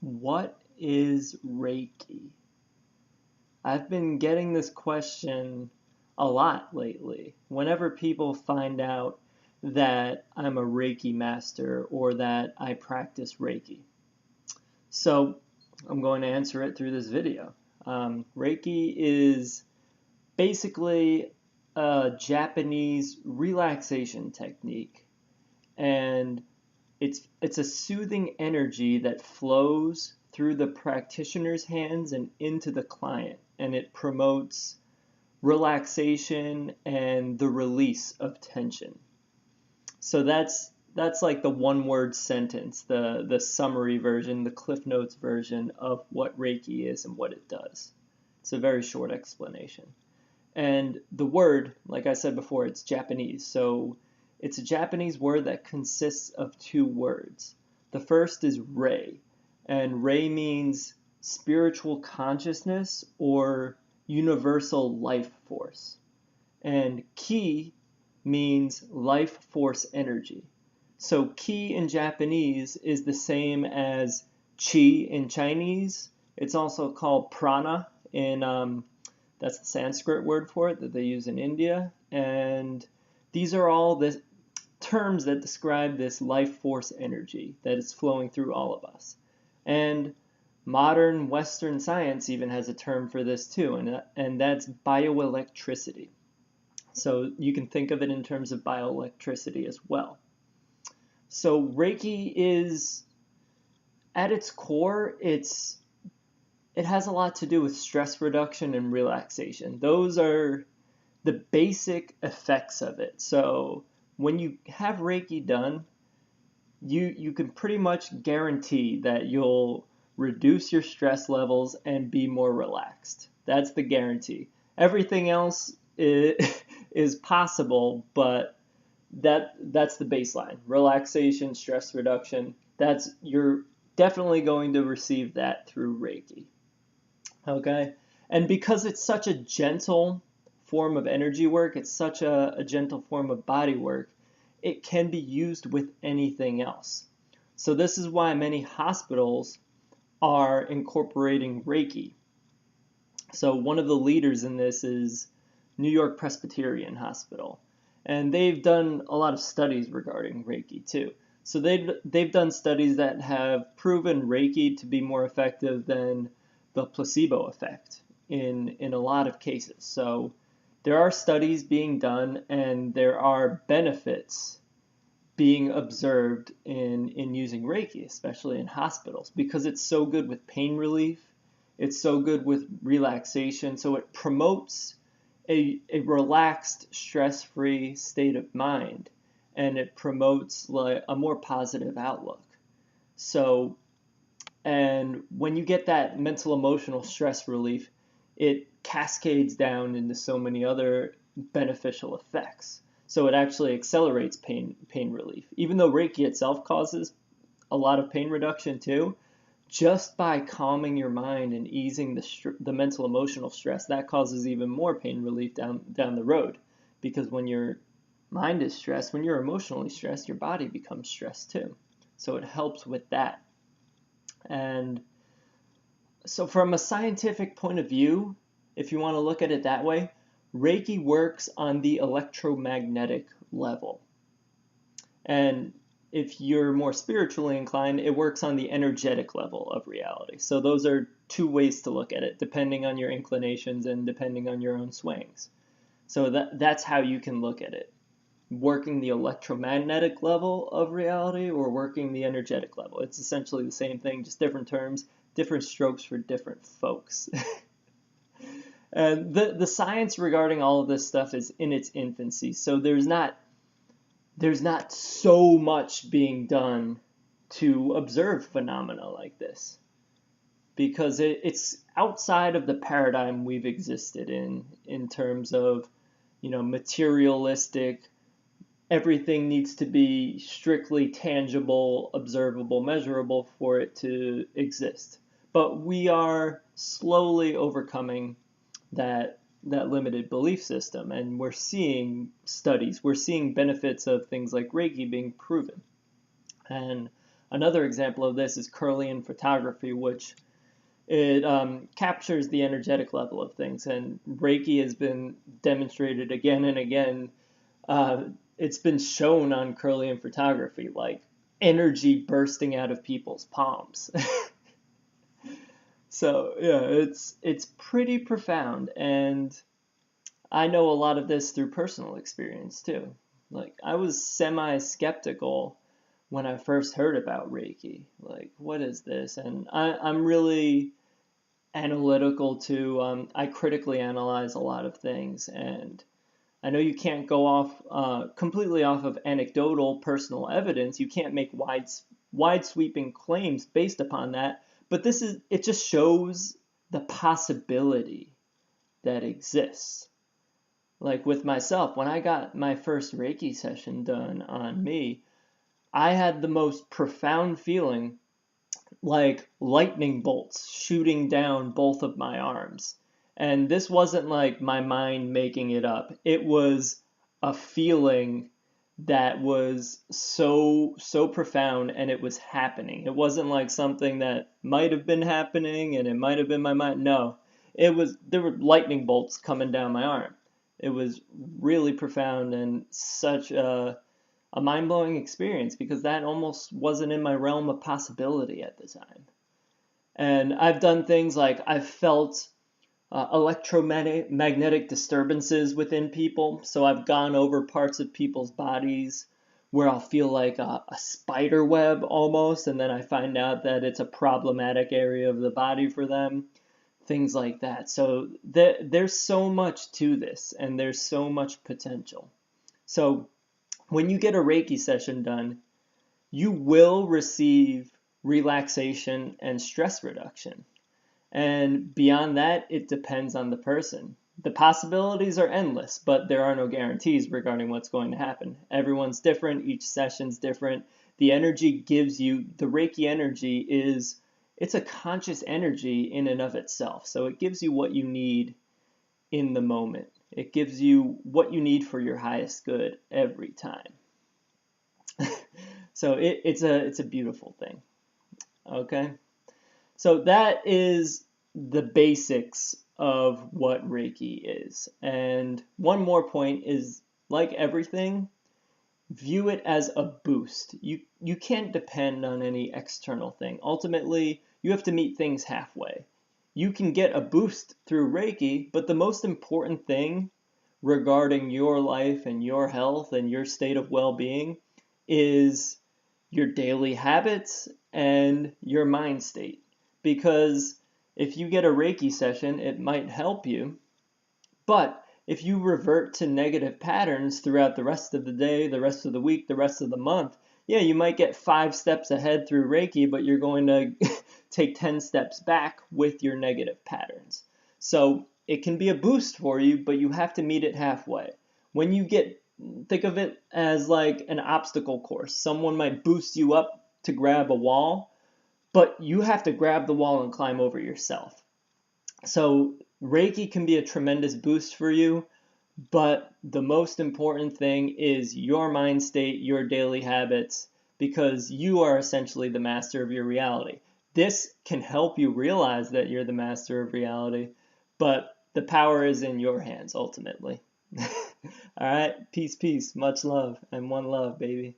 What is Reiki? I've been getting this question a lot lately. Whenever people find out that I'm a Reiki master or that I practice Reiki. So I'm going to answer it through this video. Reiki is basically a Japanese relaxation technique, and it's a soothing energy that flows through the practitioner's hands and into the client, and it promotes relaxation and the release of tension. So that's like the one word sentence, the summary version, the Cliff Notes version of what Reiki is and what it does. It's a very short explanation. And the word, like I said before, it's Japanese. So it's a Japanese word that consists of two words. The first is rei, and rei means spiritual consciousness or universal life force. And ki means life force energy. So ki in Japanese is the same as chi in Chinese. It's also called prana in that's the Sanskrit word for it that they use in India. And these are all the terms that describe this life force energy that is flowing through all of us. And modern Western science even has a term for this too, and that's bioelectricity. So you can think of it in terms of bioelectricity as well. So Reiki is, at its core, it has a lot to do with stress reduction and relaxation. Those are the basic effects of it. So when you have Reiki done, you can pretty much guarantee that you'll reduce your stress levels and be more relaxed. That's the guarantee. Everything else is possible, but that's the baseline. Relaxation, stress reduction. You're definitely going to receive that through Reiki. Okay? And because it's such a gentle form of energy work, it's such a gentle form of body work, it can be used with anything else. So this is why many hospitals are incorporating Reiki. So one of the leaders in this is New York Presbyterian Hospital. And they've done a lot of studies regarding Reiki too. So they've done studies that have proven Reiki to be more effective than the placebo effect in a lot of cases. So there are studies being done and there are benefits being observed in using Reiki, especially in hospitals, because it's so good with pain relief, it's so good with relaxation, so it promotes a relaxed, stress-free state of mind, and it promotes like a more positive outlook. So, and when you get that mental emotional stress relief, it cascades down into so many other beneficial effects. So it actually accelerates pain relief. Even though Reiki itself causes a lot of pain reduction too, just by calming your mind and easing the mental emotional stress, that causes even more pain relief down the road. Because when your mind is stressed, when you're emotionally stressed, your body becomes stressed too. So it helps with that. And so from a scientific point of view, if you want to look at it that way, Reiki works on the electromagnetic level. And if you're more spiritually inclined, it works on the energetic level of reality. So those are two ways to look at it, depending on your inclinations and depending on your own swings. So that's how you can look at it. Working the electromagnetic level of reality or working the energetic level. It's essentially the same thing, just different terms, different strokes for different folks. And the science regarding all of this stuff is in its infancy, so there's not so much being done to observe phenomena like this, because it's outside of the paradigm we've existed in terms of, materialistic, everything needs to be strictly tangible, observable, measurable for it to exist. But we are slowly overcoming that limited belief system, and we're seeing studies, we're seeing benefits of things like Reiki being proven. And Another example of this is Kirlian photography, which it captures the energetic level of things. And Reiki has been demonstrated again and again. Uh, it's been shown on Kirlian photography, like energy bursting out of people's palms. So yeah, it's pretty profound, and I know a lot of this through personal experience too. Like I was semi-skeptical when I first heard about Reiki. Like, what is this? And I'm really analytical too. I critically analyze a lot of things, and I know you can't go off completely off of anecdotal personal evidence. You can't make wide sweeping claims based upon that. But it just shows the possibility that exists. Like with myself, when I got my first Reiki session done on me, I had the most profound feeling, like lightning bolts shooting down both of my arms. And this wasn't like my mind making it up. It was a feeling that was so profound, and it was happening. It wasn't like something that might have been happening and it might have been my mind. No. There were lightning bolts coming down my arm. It was really profound and such a mind-blowing experience, because that almost wasn't in my realm of possibility at the time. And I've done things like I've felt electromagnetic disturbances within people. So I've gone over parts of people's bodies where I'll feel like a spider web almost, and then I find out that it's a problematic area of the body for them. Things like that. So there's so much to this, and there's so much potential. So when you get a Reiki session done, you will receive relaxation and stress reduction. And beyond that, it depends on the person. The possibilities are endless, but there are no guarantees regarding what's going to happen. Everyone's different, each session's different. The Reiki energy it's a conscious energy in and of itself. So it gives you what you need in the moment. It gives you what you need for your highest good every time. So it's a beautiful thing. Okay? So that is the basics of what Reiki is. And one more point is, like everything, view it as a boost. You can't depend on any external thing. Ultimately, you have to meet things halfway. You can get a boost through Reiki, but the most important thing regarding your life and your health and your state of well-being is your daily habits and your mind state. Because if you get a Reiki session, it might help you, but if you revert to negative patterns throughout the rest of the day, the rest of the week, the rest of the month, yeah, you might get 5 steps ahead through Reiki, but you're going to take 10 steps back with your negative patterns. So it can be a boost for you, but you have to meet it halfway. Think of it as like an obstacle course. Someone might boost you up to grab a wall, but you have to grab the wall and climb over yourself. So Reiki can be a tremendous boost for you, but the most important thing is your mind state, your daily habits, because you are essentially the master of your reality. This can help you realize that you're the master of reality, but the power is in your hands ultimately. All right, peace, much love, and one love, baby.